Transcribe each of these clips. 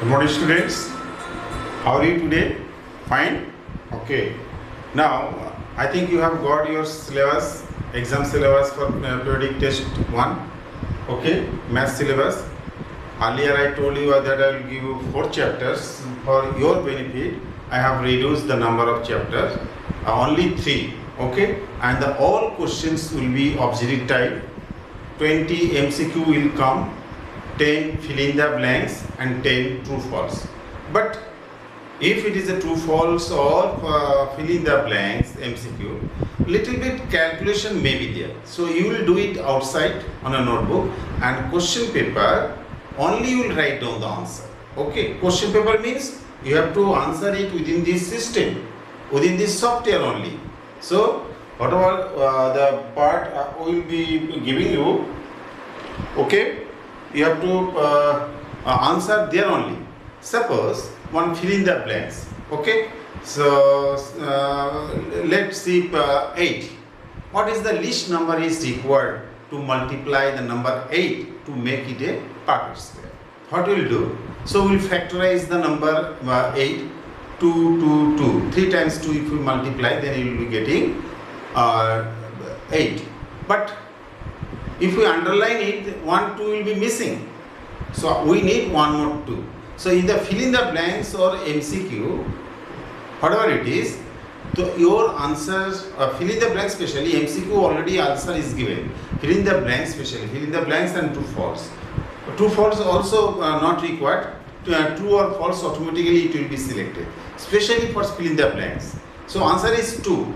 Good morning, students. How are you today? Fine? Okay. Now, I think you have got your syllabus, exam syllabus for periodic test 1. Okay, math syllabus. Earlier I told you that I will give you 4 chapters. For your benefit, I have reduced the number of chapters, only 3. Okay, and all questions will be objective type. 20 MCQ will come, 10 fill in the blanks and 10 true false. But if it is a true false or fill in the blanks MCQ, little bit calculation may be there. So you will do it outside on a notebook, and question paper only you will write down the answer. Okay, question paper means you have to answer it within this system, within this software only. So whatever the part we will be giving you, okay, you have to answer there only. Suppose one fill in the blanks. Okay, so let's see 8. What is the least number is required to multiply the number 8 to make it a perfect square? What we will do? So we will factorize the number 8. 2, 2, 2. 3 times 2 if you multiply, then you will be getting 8. But if we underline it, 1, 2 will be missing. So we need one more 2. So in the fill in the blanks or MCQ, whatever it is, so your answers, fill in the blanks especially, MCQ already answer is given. Fill in the blanks especially, fill in the blanks and true false. True false also not required. True or false automatically it will be selected, especially for fill in the blanks. So answer is 2.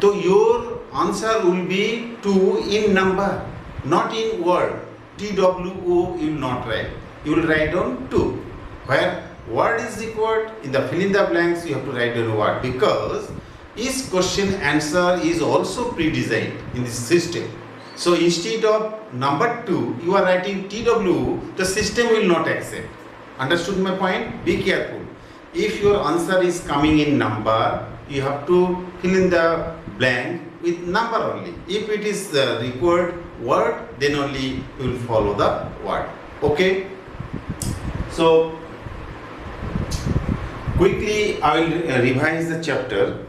So your answer will be 2 in number, not in word. TWO you will not write. You will write down 2. Where word is required, in the fill in the blanks you have to write down word, because each question answer is also pre-designed in this system. So instead of number 2 you are writing TWO, the system will not accept. Understood my point? Be careful. If your answer is coming in number, you have to fill in the blank with number only. If it is required word, then only you will follow the word. Okay? So quickly I will revise the chapter.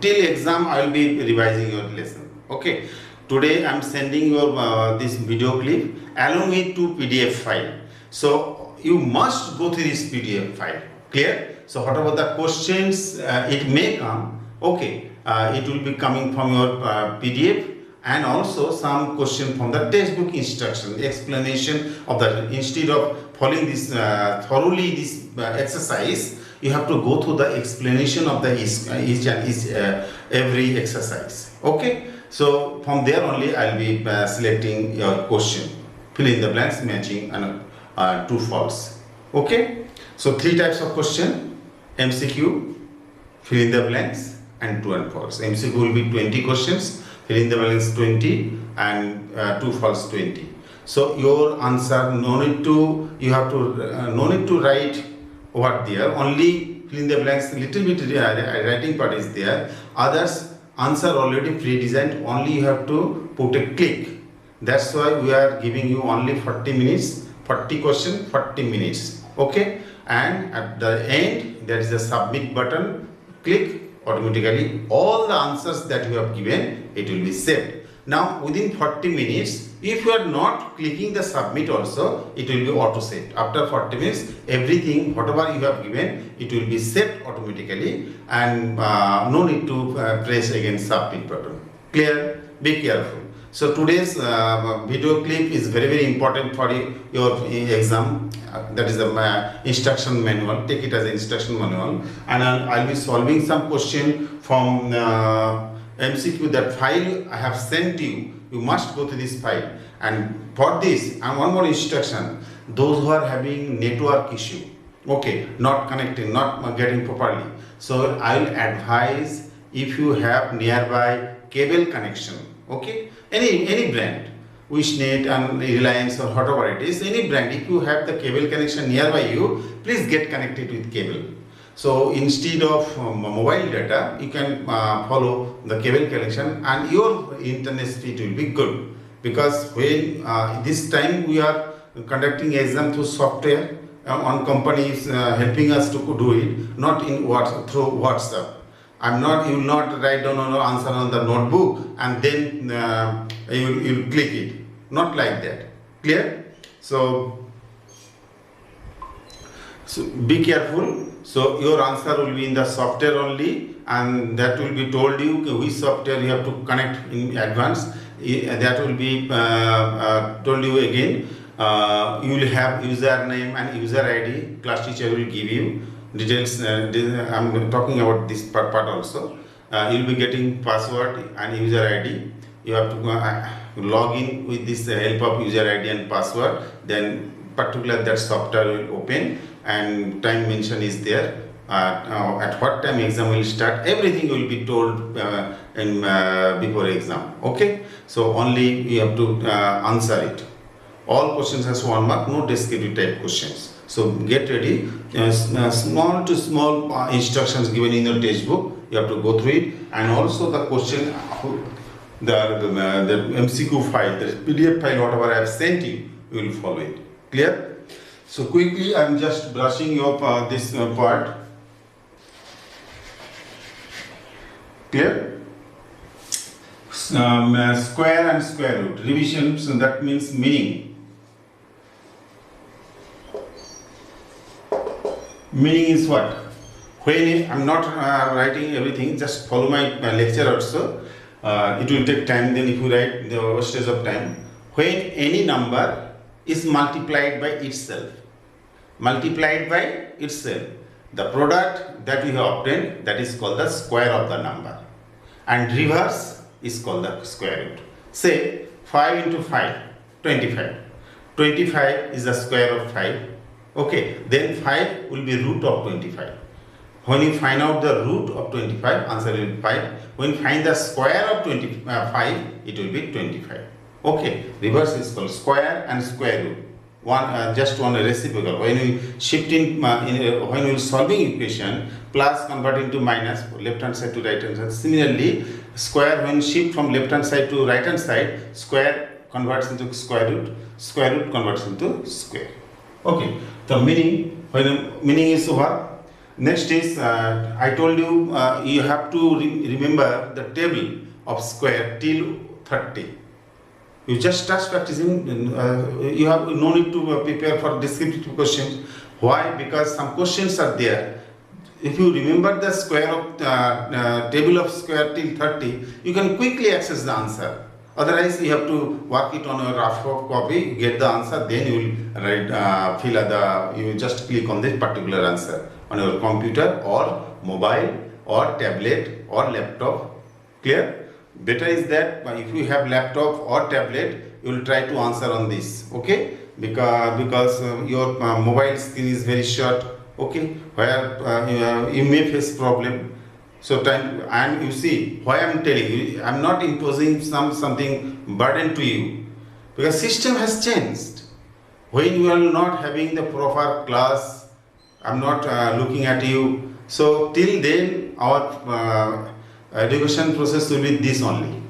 Till exam I will be revising your lesson. Okay? Today I am sending your this video clip along with 2 PDF file. So you must go through this PDF file. Clear? So whatever the questions it may come, okay, it will be coming from your PDF, and also some question from the textbook instruction, the explanation of that. Instead of following this thoroughly this exercise, you have to go through the explanation of the every exercise. Okay, so from there only I will be selecting your question, fill in the blanks, matching and true false. Okay, so 3 types of question: MCQ, fill in the blanks, and true and false. MCQ will be 20 questions, fill in the blanks 20, and true false 20. So your answer no need to write what there, only fill in the blanks, little bit writing part is there. Others answer already pre-designed, only you have to put a click. That's why we are giving you only 40 minutes, 40 question, 40 minutes. Okay, and at the end there is a submit button. Click, automatically all the answers that you have given, it will be saved. Now within 40 minutes, if you are not clicking the submit also, it will be auto saved. After 40 minutes, everything whatever you have given, it will be saved automatically, and no need to press again submit button. Clear? Be careful. So today's video clip is very, very important for your exam. That is the instruction manual. Take it as an instruction manual, and I'll be solving some question from MCQ. That file I have sent you. You must go to this file, and for this, and one more instruction: those who are having network issue, okay, not connecting, not getting properly. So I will advise, if you have nearby cable connection, okay, any brand, Wishnet and Reliance or whatever it is, any brand, if you have the cable connection nearby you, please get connected with cable. So instead of mobile data, you can follow the cable connection, and your internet speed will be good, because when this time we are conducting exam through software, on companies helping us to do it, not in through WhatsApp. You will not write down an answer on the notebook and then you click it. Not like that. Clear? So be careful. So your answer will be in the software only, and that will be told you which software you have to connect in advance. That will be told you again. You will have username and user ID. Class teacher will give you details. I'm talking about this part also. You will be getting password and user ID. You have to log in with this help of user ID and password. Then particular that software will open and time mention is there. At what time exam will start, everything will be told before exam. Okay, so only you have to answer it. All questions has 1 mark, no descriptive type questions. So get ready. Small to small instructions given in your textbook. You have to go through it, and also the question, the MCQ file, the PDF file, whatever I have sent you, you will follow it. Clear? So quickly, I am just brushing up this part. Clear? Square and square root revision. So that means meaning. Meaning is what? When I am not writing everything, just follow my lecture also. It will take time. Then if you write the wastage of time. When any number is multiplied by itself. Multiplied by itself. The product that we have obtained, that is called the square of the number. And reverse is called the square root. Say 5 into 5, 25. 25 is the square of 5. Okay, then 5 will be root of 25. When you find out the root of 25, answer will be 5. When you find the square of 25, it will be 25. Okay, reverse is called square and square root. Just one reciprocal. When you shift when you solving equation, plus convert into minus, left hand side to right hand side. Similarly, square when shift from left hand side to right hand side, square converts into square root converts into square. Okay, the meaning is what? Next is I told you you have to remember the table of square till 30. You just start practicing. You have no need to prepare for descriptive questions. Why? Because some questions are there. If you remember the square of table of square till 30, you can quickly access the answer. Otherwise, you have to work it on a rough copy, get the answer, then you will write, you just click on this particular answer on your computer or mobile or tablet or laptop. Clear? Better is that if you have laptop or tablet, you will try to answer on this. Okay? Because your mobile screen is very short. Okay? Where you may face problem. So and you see why I am telling you, I am not imposing something burden to you, because system has changed. When you are not having the proper class, I am not looking at you. So till then our education process will be this only.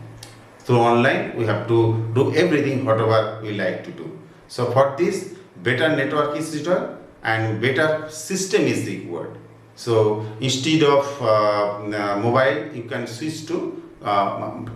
Through online we have to do everything whatever we like to do. So for this, better network is required and better system is required. So instead of mobile, you can switch to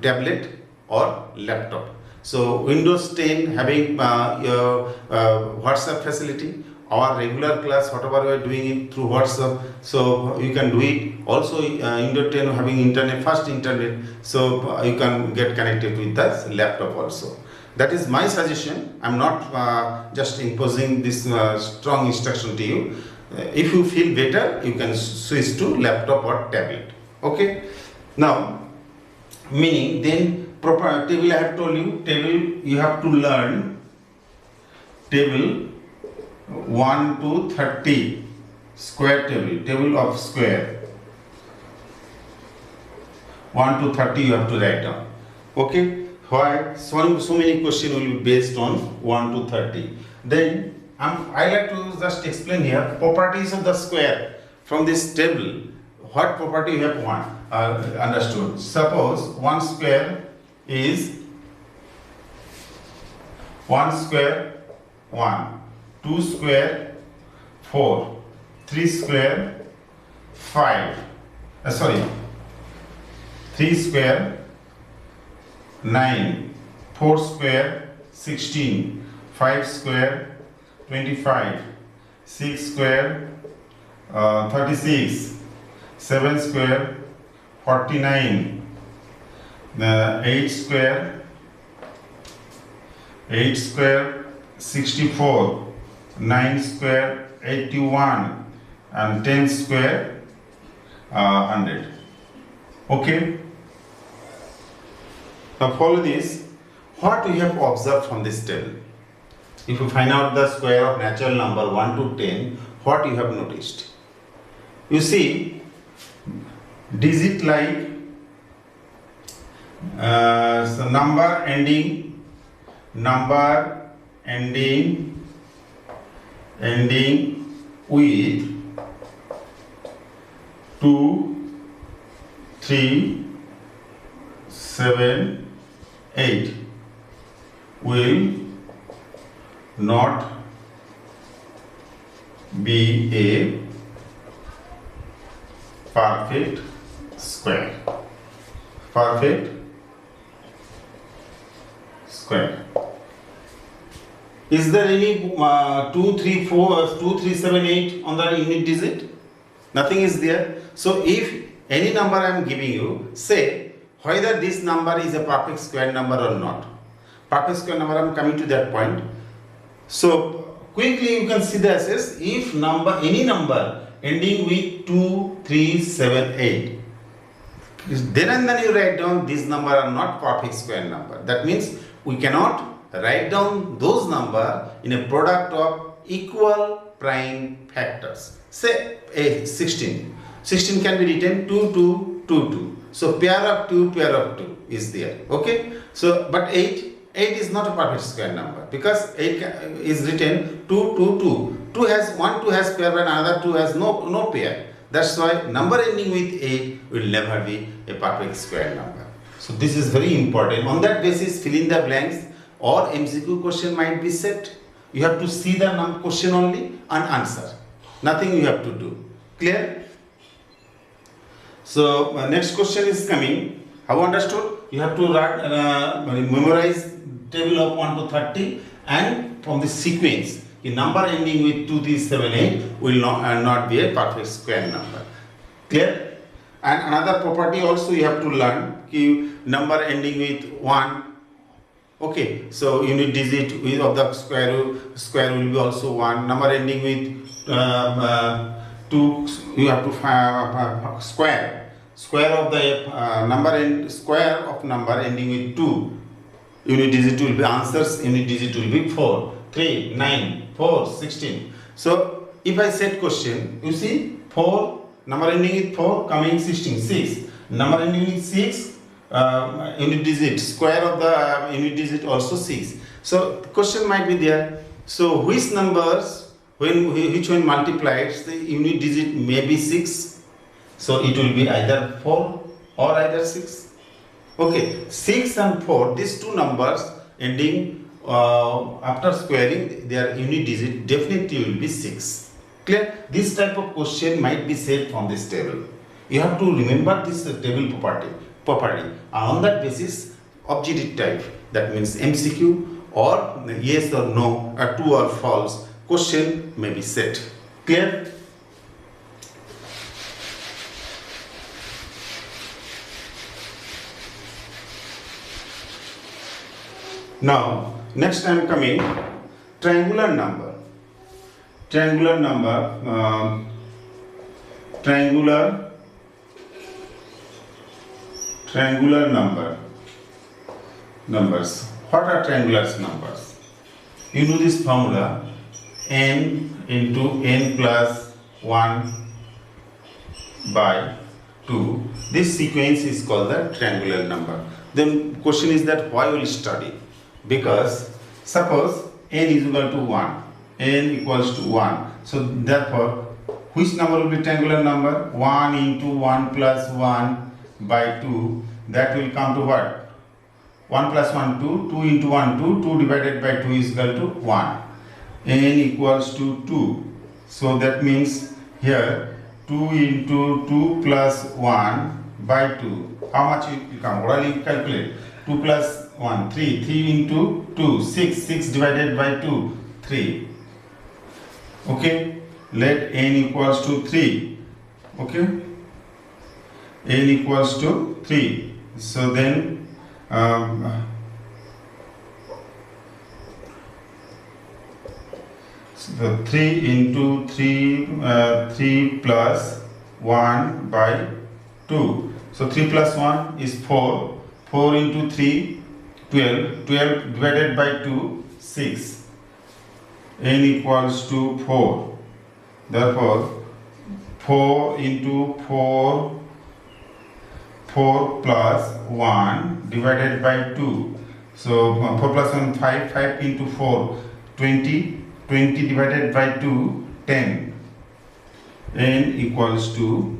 tablet or laptop. So Windows 10 having your WhatsApp facility, or regular class whatever we are doing it through WhatsApp, so you can do it. Also Windows 10 having internet, fast internet, so you can get connected with the laptop also. That is my suggestion. I am not just imposing this strong instruction to you. If you feel better, you can switch to laptop or tablet. Okay. Now, meaning then proper table. I have told you table. You have to learn table 1 to 30 square table of square. 1 to 30 you have to write down. Okay. Why? So many questions will be based on 1 to 30. Then I like to just explain here properties of the square from this table. What property you have understood? Suppose 1 square is 1 square 1, 2 square 4, 3 square 5, 3 square 9, 4 square 16, 5 square 25, 6 square 36, 7 square 49, 8 square 64, 9 square 81, and 10 square 100. Okay. Now follow this. What we have observed from this table? If you find out the square of natural number 1 to 10, what you have noticed? You see, digit like so number ending with 2, 3, 7, 8 will not be a perfect square. Perfect square. Is there any 2, 3, 4, 2, 3, 7, 8 on the unit digit? Nothing is there. So if any number I am giving you, say whether this number is a perfect square number or not. Perfect square number, I am coming to that point. So quickly you can see the access. If any number ending with 2, 3, 7, 8, then and then you write down these number are not perfect square number. That means we cannot write down those number in a product of equal prime factors. Say 16. 16 can be written 2, 2, 2, 2. So pair of 2 is there. Okay. So but 8 is not a perfect square number because 8 is written 2, 2, 2. 2 has pair and another 2 has no pair. That's why number ending with 8 will never be a perfect square number. So this is very important. On that basis, fill in the blanks or MCQ question might be set. You have to see the question only and answer. Nothing you have to do. Clear? So next question is coming. How understood? You have to memorize table of 1 to 30 and from the sequence. A number ending with 2, 3, 7, 8 will not be a perfect square number. Clear? And another property also you have to learn. Number ending with 1. Okay, so unit digit of the square will be also 1. Number ending with 2, you have to square of the number ending with 2. Unit digit will be answers. Unit digit will be 4, 3, 9, 4, 16. So if I set question, you see 4 number ending with 4 coming 16, 6. Number ending with 6. Unit digit, square of the unit digit also 6. So question might be there. So which numbers, which one multiplies the unit digit may be 6. So it will be either 4 or either 6. Okay, 6 and 4, these two numbers ending after squaring their unit digit definitely will be 6. Clear? This type of question might be said from this table. You have to remember this table property. And on that basis, objective type, that means MCQ or yes or no, or true or false question may be set. Clear? Now, next I am coming triangular number. Triangular numbers. What are triangular numbers? You know this formula, n into n plus 1 by 2. This sequence is called the triangular number. Then question is that why will study? Because suppose n is equal to 1, n equals to 1. So therefore, which number will be triangular number? 1 into 1 plus 1 by 2. That will come to what? 1 plus 1, 2. 2 into 1, 2. 2 divided by 2 is equal to 1. N equals to 2. So that means here 2 into 2 plus 1 by 2. How much it become? Orally calculate. 2 plus 1, 3. 3 into 2, 6. 6 divided by 2, 3. Okay. Let n equals to 3. Okay. N equals to 3. So then so 3 into 3, 3 plus 1 by 2. So 3 plus 1 is 4. 4 into 3, 12. 12 divided by 2, 6. N equals to 4. Therefore, 4 into 4, 4 plus 1 divided by 2. So 4 plus 1, 5. 5 into 4, 20. 20 divided by 2, 10. N equals to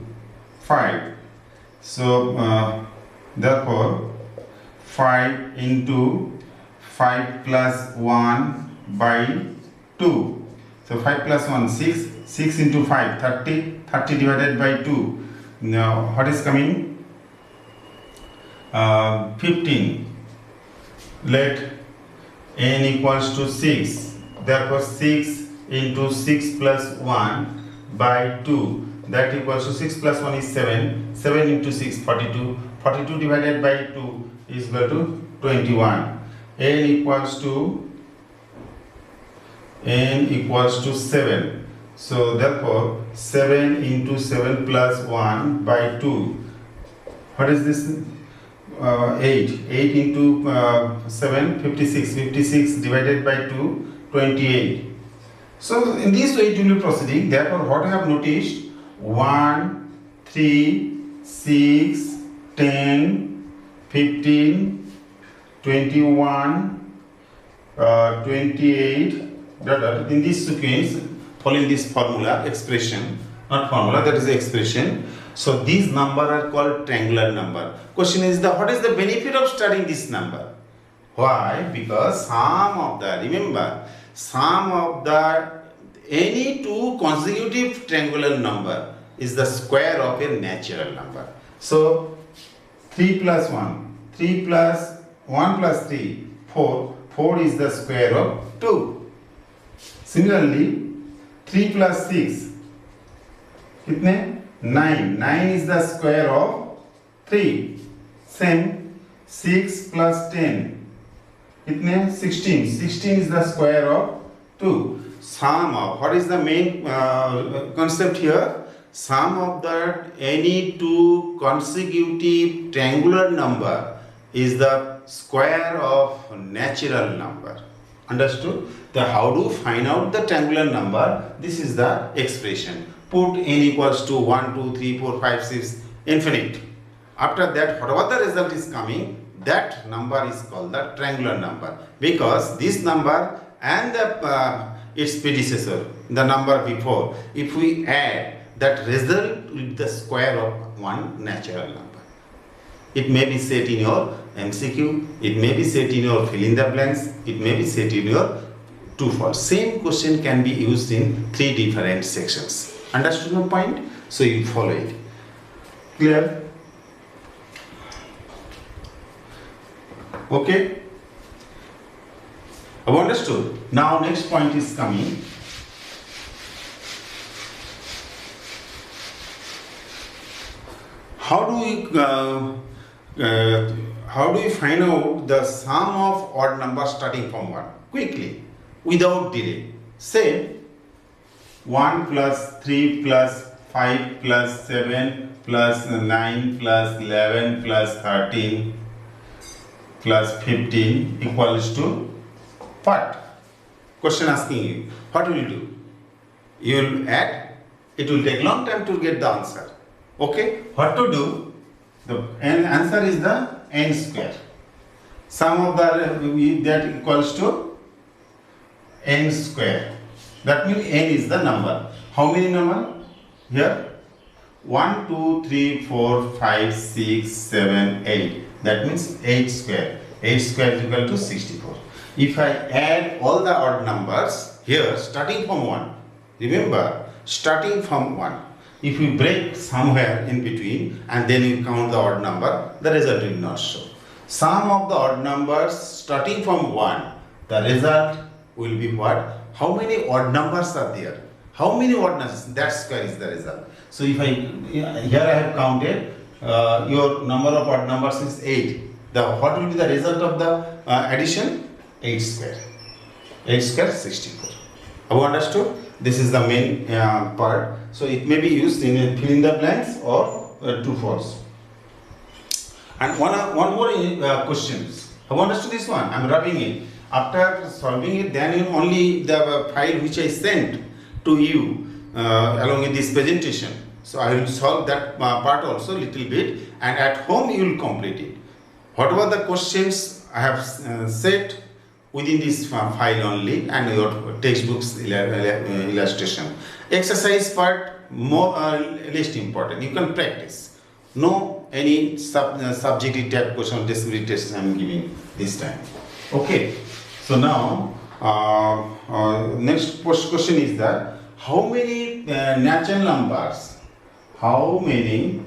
5. So therefore 5 into 5 plus 1 by 2. So 5 plus 1, 6. 6 into 5, 30. 30 divided by 2. Now what is coming? 15. Let n equals to 6. Therefore 6 into 6 plus 1 by 2. That equals to 6 plus 1 is 7. 7 into 6, 42. 42 divided by 2 is equal to 21. N equals to 7. So therefore 7 into 7 plus 1 by 2. What is this? 8. 8 into 7, 56. 56 divided by 2, 28. So in this way it will be proceeding. Therefore what I have noticed, 1, 3, 6, 10, 15, 21, 28. In this sequence, following this formula, expression, not formula, that is the expression. So these numbers are called triangular number. Question is what is the benefit of studying this number? Why? Because sum of the any two consecutive triangular number is the square of a natural number. So 3 plus 1, 3 plus 1 plus 3, 4. 4 is the square of 2. Similarly, 3 plus 6, kitne? 9. 9 is the square of 3. Same, 6 plus 10, kitne? 16. 16 is the square of 2. Sum of, what is the main concept here? Sum of that any two consecutive triangular number is the square of natural number. Understood? How to find out the triangular number? This is the expression. Put n equals to 1, 2, 3, 4, 5, 6, infinite. After that, whatever the result is coming, that number is called the triangular number, because this number and its predecessor, the number before, if we add, that result will be the square of one natural number. It may be set in your MCQ, it may be set in your fill in the blanks, it may be set in your true false. Same question can be used in 3 different sections. Understood my point? So you follow it. Clear? Okay? I've understood. Now next point is coming. How do we find out the sum of odd numbers starting from 1? Quickly, without delay. Say 1 plus 3 plus 5 plus 7 plus 9 plus 11 plus 13 plus 15 equals to what? Question asking you. What will you do? You will add. It will take long time to get the answer. Okay? What to do? The answer is the n square. Sum of that equals to n square. That means n is the number. How many number? Here 1, 2, 3, 4, 5, 6, 7, 8. That means 8 square. 8 square is equal to 64. If I add all the odd numbers here starting from 1, Remember, starting from 1. If you break somewhere in between and then you count the odd number, the result will not show. Sum of the odd numbers starting from 1, the result will be what? How many odd numbers are there? How many odd numbers? That square is the result. So if here I have counted your number of odd numbers is 8. What will be the result of the addition? 8 square. 8 square 64. Have you understood? This is the main part. So it may be used in fill in the blanks or true false. And one more question. Have you understood this one? I am rubbing it. After solving it, then only the file which I sent to you along with this presentation. So I will solve that part also little bit, and at home you will complete it. Whatever the questions I have set within this file only, and your textbooks illustration. Exercise part more least important. You can practice. No any subjective type question disability test I am giving this time. Okay. So now next question is that how many natural numbers? How many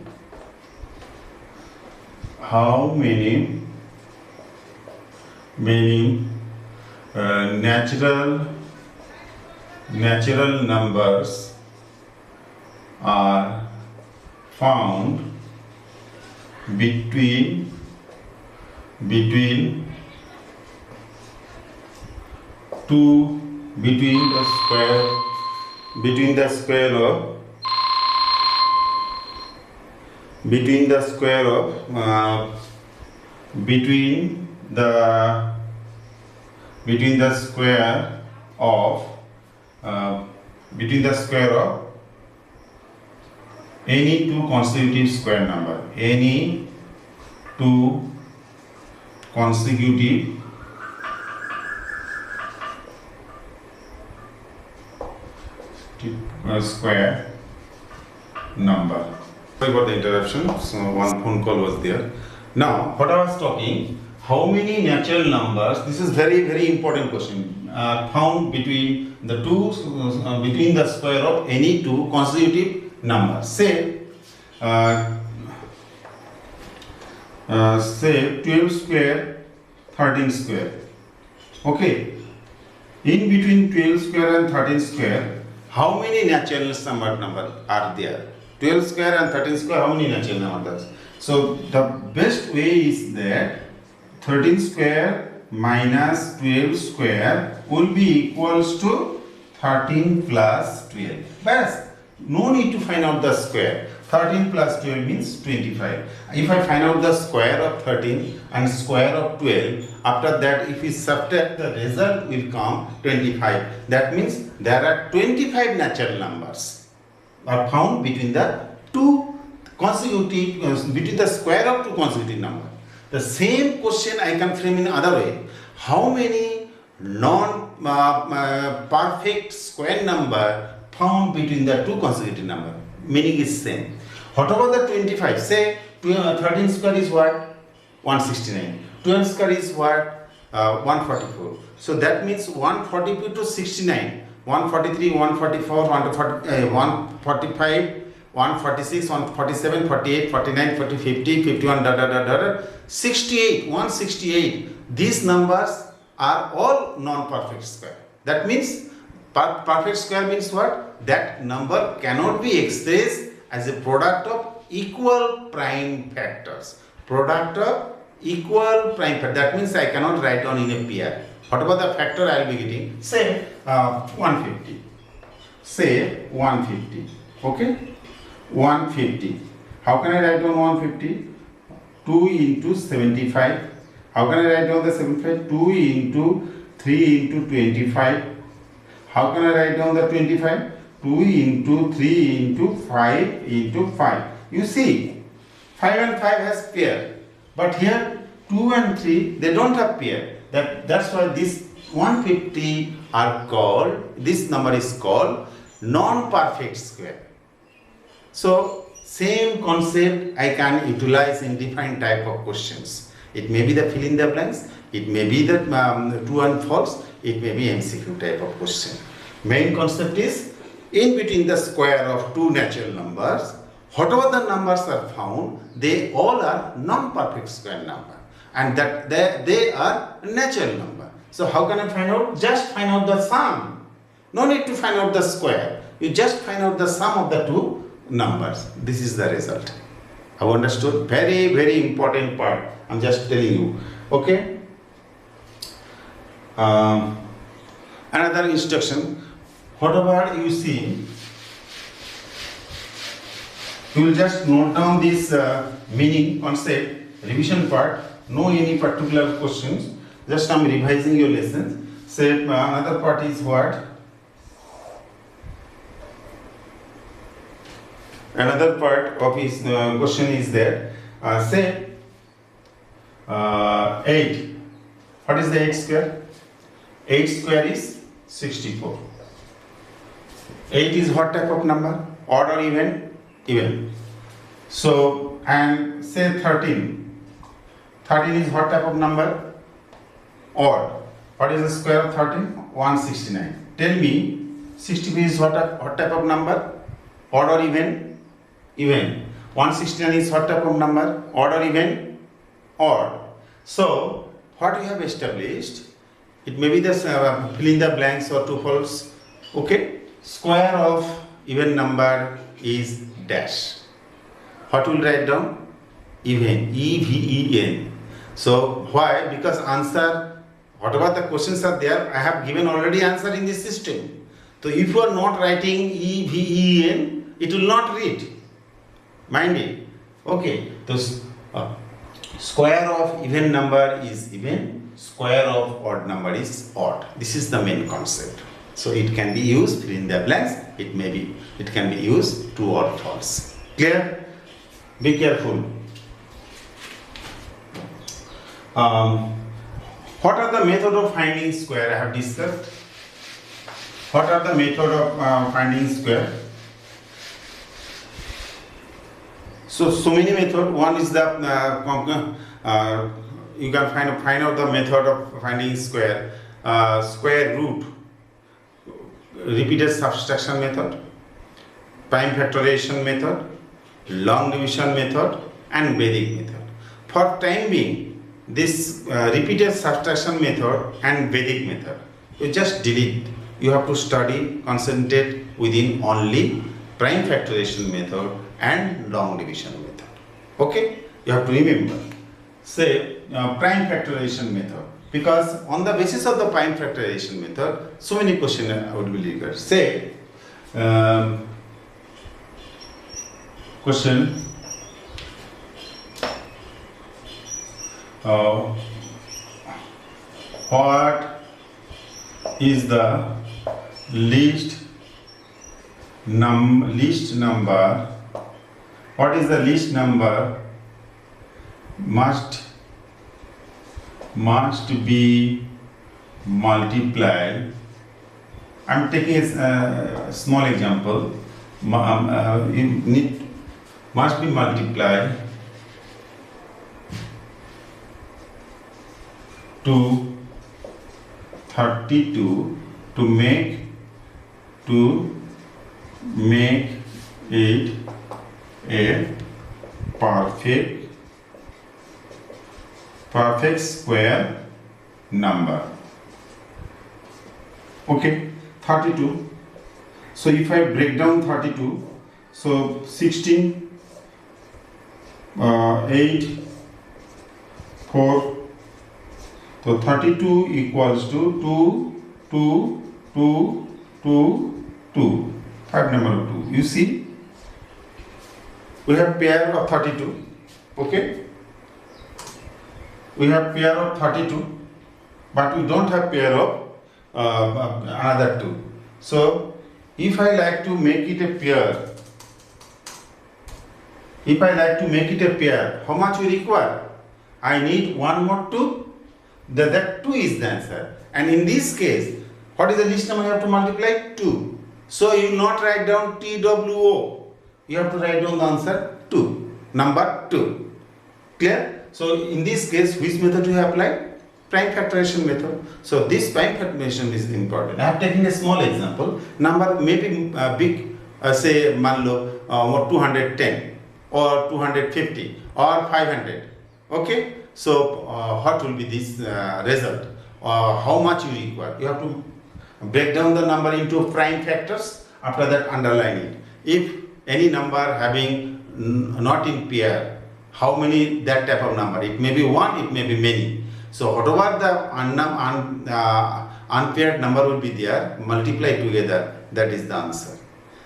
natural numbers are found between the square of any two consecutive square number, any two consecutive square number. Sorry about the interruption. So one phone call was there. Now, what I was talking, how many natural numbers? This is very important question. Found between the between the square of any two consecutive numbers. Say 12 square, 13 square. Okay. In between 12 square and 13 square, how many natural number are there? 12 square and 13 square, how many natural numbers? So the best way is that 13 square minus 12 square will be equals to 13 plus 12. But no need to find out the square. 13 plus 12 means 25. If I find out the square of 13 and square of 12, after that if we subtract, the result will come 25. That means there are 25 natural numbers are found between the two consecutive, between the square of two consecutive numbers. The same question I can frame in other way. How many non-perfect square number found between the two consecutive number? Meaning is same. What about the 25? Say 13 square is what? 169. 12 square is what? 144. So that means 144 to 69. 143, 144, 145, 146, 147, 48, 49, 40, 50, 51, 68, 168. These numbers are all non-perfect square. That means perfect square means what? That number cannot be expressed as a product of equal prime factors. Product of equal prime factors. That means I cannot write down in a pair. What about the factor I will be getting? Say 150. Say 150. Okay? 150. How can I write down 150? 2 into 75. How can I write down the 75? 2 into 3 into 25. How can I write down the 25? 2 into 3 into 5 into 5. You see, 5 and 5 has pair. But here 2 and 3, they don't have pair. That's why this 150 are called, this number is called non-perfect square. So same concept I can utilize in different type of questions. It may be the fill in the blanks, it may be the true and false, it may be MCQ type of question. Main concept is in between the square of two natural numbers, whatever the numbers are found, they all are non-perfect square number, and that they are natural number. So how can I find out? Just find out the sum. No need to find out the square. You just find out the sum of the two numbers. This is the result. Have understood? Very, very important part. I'm just telling you. Okay. Another instruction. Whatever you see, you will just note down this meaning, concept, revision part. No any particular questions. Just I'm revising your lessons. Say another part is what? Another part of his question is that say 8. What is the 8 square? 8 square is 64. 8 is what type of number? Odd or even? Even. So, and say 13. 13 is what type of number? Odd. What is the square of 13? 169. Tell me, 64 is what type of number? Odd or even? Even. 169 is what type of number? Odd or even? Odd. So, what we have established, it may be the fill in the blanks or true false. Okay? Square of even number is dash. What will write down? Even. E-V-E-N. So, why? Because answer, whatever the questions are there, I have given already answer in this system. So, if you are not writing E-V-E-N, it will not read. Mind it. Okay. So, square of even number is even, square of odd number is odd. This is the main concept. So it can be used fill in the blanks. It can be used true or false. Clear? Be careful. What are the method of finding square? I have discussed. What are the method of finding square? So many methods. One is the you can find out the method of finding square. Square root, repeated subtraction method, prime factorization method, long division method, and Vedic method. For time being, this repeated subtraction method and Vedic method, you just delete. You have to study, concentrate within only prime factorization method and long division method. Okay? You have to remember. Say prime factorization method. Because on the basis of the prime factorization method, so many questions would be triggered. Say question what is the least number? What is the least number must be multiplied? I'm taking a small example. It must be multiplied to 32 to make it a perfect square number. Okay, 32. So if I break down 32, so 16, 8, 4, so 32 equals to 2, 2, 2, 2, 2. Third number of 2. You see, we have pair of 32. Okay, we have pair of 32, but we don't have pair of another 2. So if I like to make it a pair, how much we require? I need one more 2. That 2 is the answer. And in this case, what is the least number you have to multiply? 2. So you will not write down TWO. You have to write down the answer 2. Number 2. Clear? So in this case, which method you apply? prime factorization method. So this prime factorization is important. I have taken a small example. Number may be big, say मान लो 210 or 250 or 500. Okay. So what will be this result? How much you require? You have to break down the number into prime factors. After that, underline it. If any number having not in pair, how many that type of number? It may be one, it may be many. So whatever the unpaired number will be there, multiply together, that is the answer.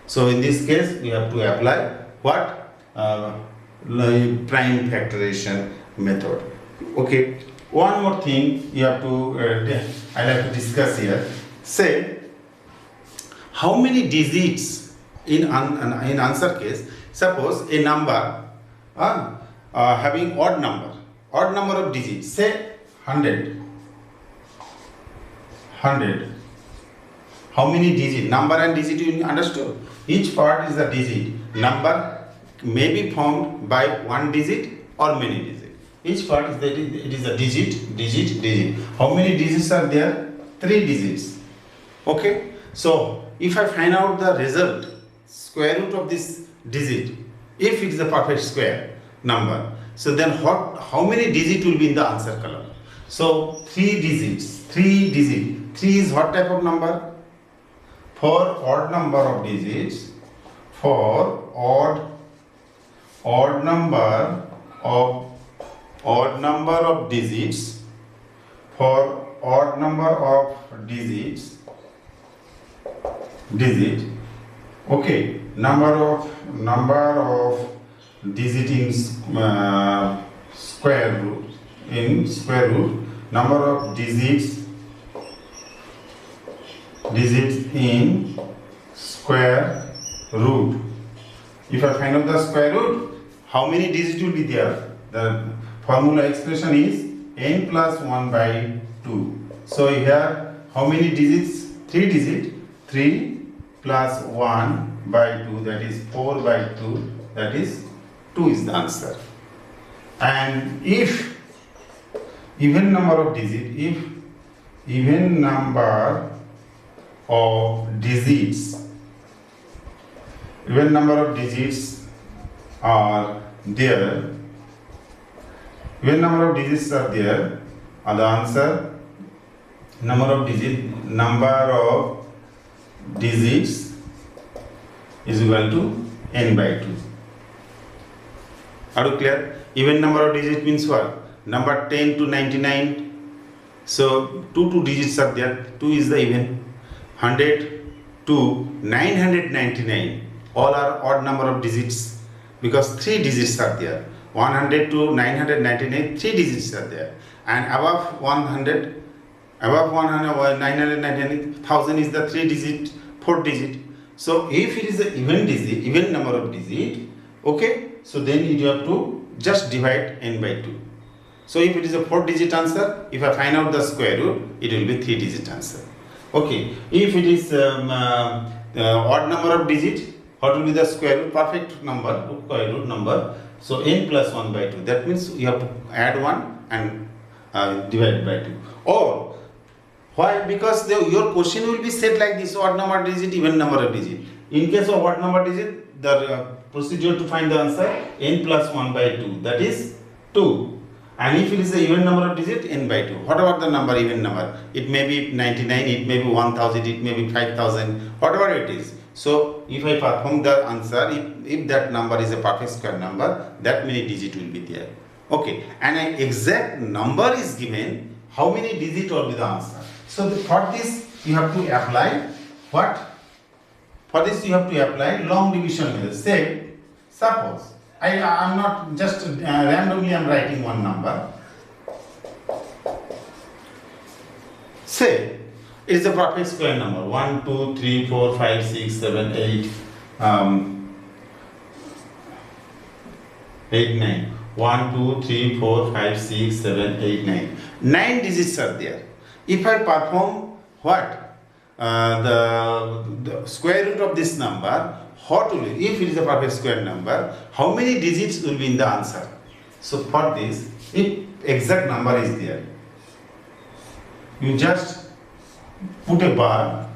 So in this case, we have to apply what? Prime factorization method. Okay. One more thing you have to, I like to discuss here. Say, how many digits in answer case? Suppose a number having odd number of digits, say 100. How many digit? Number and digit you understood. Each part is a digit. Number may be formed by one digit or many digits. Each part is it is a digit. How many digits are there? 3 digits. Okay. So if I find out the result, square root of this digit, if it is a perfect square number, so then how many digits will be in the answer column? So 3 digits. 3 is what type of number? For odd number of digits. For odd number of digits. For odd number of digit. Okay. Number of digit in square root. Number of digits in square root. If I find out the square root, how many digits will be there? The formula expression is n plus 1 by 2. So here how many digits? 3 digits. 3 plus 1 by 2, that is 4 by 2, that is 2 is the answer. And if even number of digits, are there, and the answer number of digits is equal to n by 2. Are you clear? Even number of digits means what? Number 10 to 99. So two digits are there. 2 is the even. 100 to 999. All are odd number of digits because 3 digits are there. 100 to 999, 3 digits are there. And above 999, 1000 is the 3 digit, 4 digit. So if it is an even number of digit, okay, so then you have to just divide n by 2. So if it is a 4 digit answer, if I find out the square root, it will be 3 digit answer. Okay, if it is odd number of digit, what will be the square root? Perfect number, square root number. So n plus 1 by 2. That means you have to add 1 and divide by 2. Or why? Because your question will be set like this: odd number of digit, even number of digit. In case of odd number digit, the procedure to find the answer n plus 1 by 2. That is 2. And if it is a even number of digit, n by 2. What about the number, even number? It may be 99, it may be 1000, it may be 5000, whatever it is. So if I perform the answer, if that number is a perfect square number, that many digit will be there. Okay, and an exact number is given, how many digit will be the answer? So for this you have to apply what? For this you have to apply long division method. Say, suppose I am not just randomly I am writing one number. Say it is a perfect square number 1, 2, 3, 4, 5, 6, 7, 8, 8, 9. 1, 2, 3, 4, 5, 6, 7, 8, 9. 9 digits are there. If I perform what? The square root of this number, what will it? If it is a perfect square number, how many digits will be in the answer? So for this, if exact number is there, you just put a bar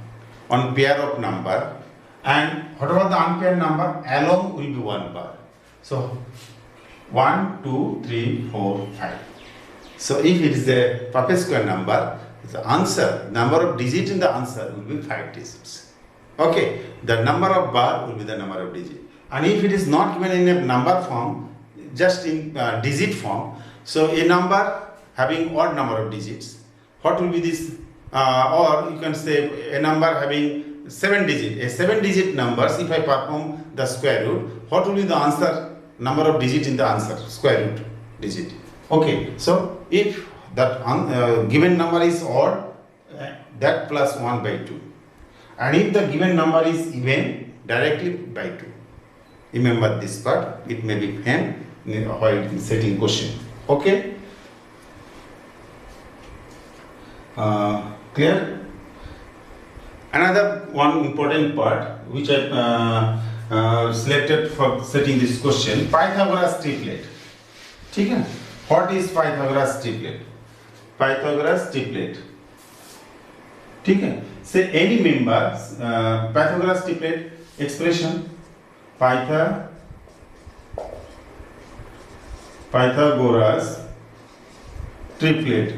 on pair of number, and whatever the unpaired number along will be one bar. So 1, 2, 3, 4, 5. So if it is a perfect square number, the answer, number of digits in the answer will be 5 digits. Okay, the number of bar will be the number of digits. And if it is not given in a number form, just in digit form, so a number having odd number of digits, what will be this? Or you can say a number having 7 digits. A 7-digit numbers, if I perform the square root, what will be the answer? Number of digits in the answer, square root digit. Okay, so if that given number is odd, that plus 1 by 2. And if the given number is even, directly by 2. Remember this part, it may be found while setting question. Okay? Clear? Another one important part which I selected for setting this question, Pythagoras triplet. Okay? What is Pythagoras triplet? Pythagoras triplet. Okay? Say any member, Pythagoras triplet expression, Pythagoras triplet.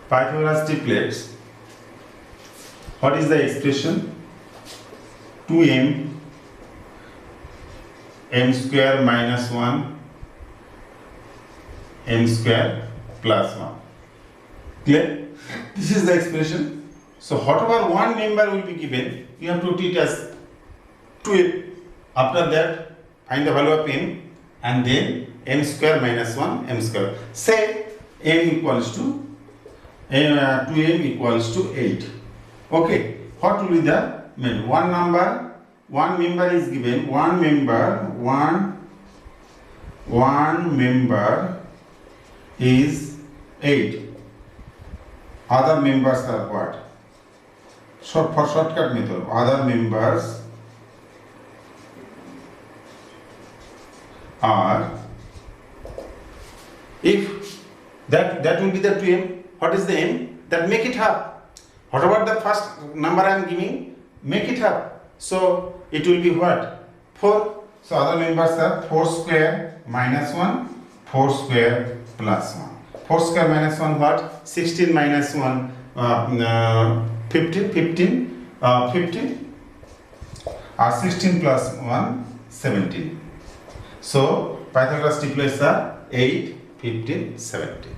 Pythagoras triplets. What is the expression? 2m m square minus 1 m square plus 1. Clear? This is the expression. So whatever one member will be given, you have to treat as 2m. After that, find the value of m and then m square minus 1 m square. Say m equals to 2m equals to 8. Okay, what will be the mean? One member is given, one member is 8. Other members are what? For shortcut method, other members are, if that will be the 2m. What is the m? That make it half. Whatever the first number I am giving, make it half. So it will be what? 4. So other members are 4 square minus 1, 4 square plus 1. 4 square minus 1 what? 16 minus 1, 15. 16 plus 1, 17. So Pythagoras triplets are 8, 15, 17.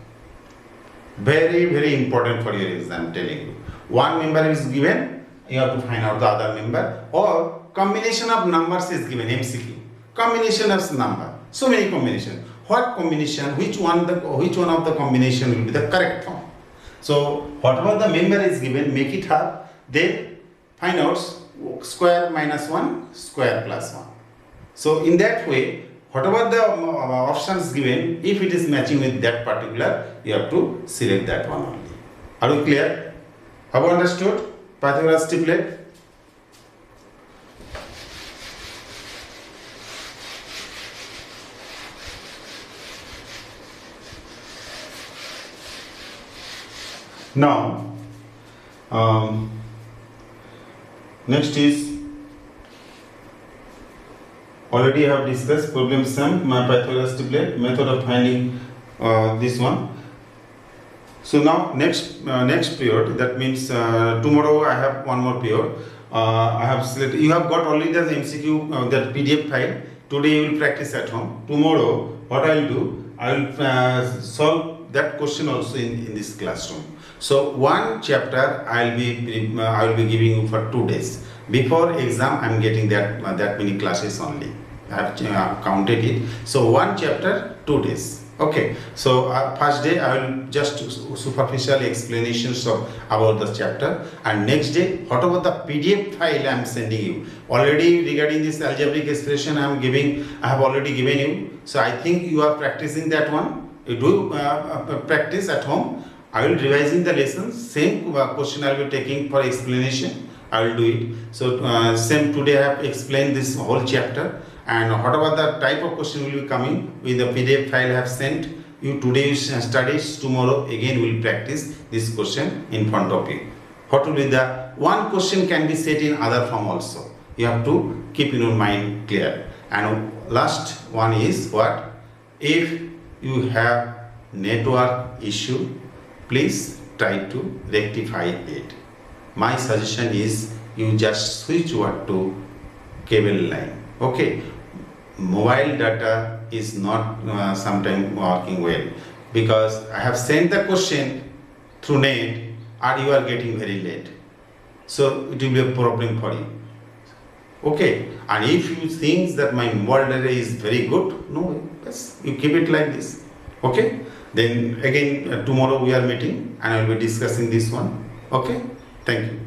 Very, very important for your exam, I'm telling you. One member is given, you have to find out the other member, or combination of numbers is given, MCQ. Combination of number, so many combinations. What combination, which one of the combination will be the correct form? So whatever the member is given, make it half, then find out square minus 1, square plus 1. So in that way, whatever the options given, if it is matching with that particular, you have to select that one only. Are you clear? Have you understood Pythagoras triplet? Now, next is, already I have discussed problem sum, my Pythagoras triplet, method of finding this one. So now next period, that means tomorrow I have one more period. I have selected, you have got already the MCQ, that PDF file. Today you will practice at home. Tomorrow what I will do, I will solve that question also in this classroom. So one chapter I will be giving you for 2 days. Before exam I am getting that many classes only. I have counted it. So one chapter 2 days. Okay, so first day I will just superficial explanations about the chapter, and next day whatever the PDF file I am sending you. Already regarding this algebraic expression I have already given you. So I think you are practicing that one. You do practice at home. I will revising the lessons. Same question I will be taking for explanation. I will do it. So same today I have explained this whole chapter. And whatever the type of question will be coming with the PDF file I have sent, you today studies, tomorrow again will practice this question in front of you. What will be the one question can be set in other form also. You have to keep in your mind clear. And last one is what? If you have network issue, please try to rectify it. My suggestion is you just switch over to cable line. Okay, mobile data is not sometimes working well, because I have sent the question through net and you are getting very late, so it will be a problem for you. Okay, and if you think that my mobile data is very good, no, yes, you keep it like this. Okay, then again tomorrow we are meeting and I will be discussing this one. Okay, thank you.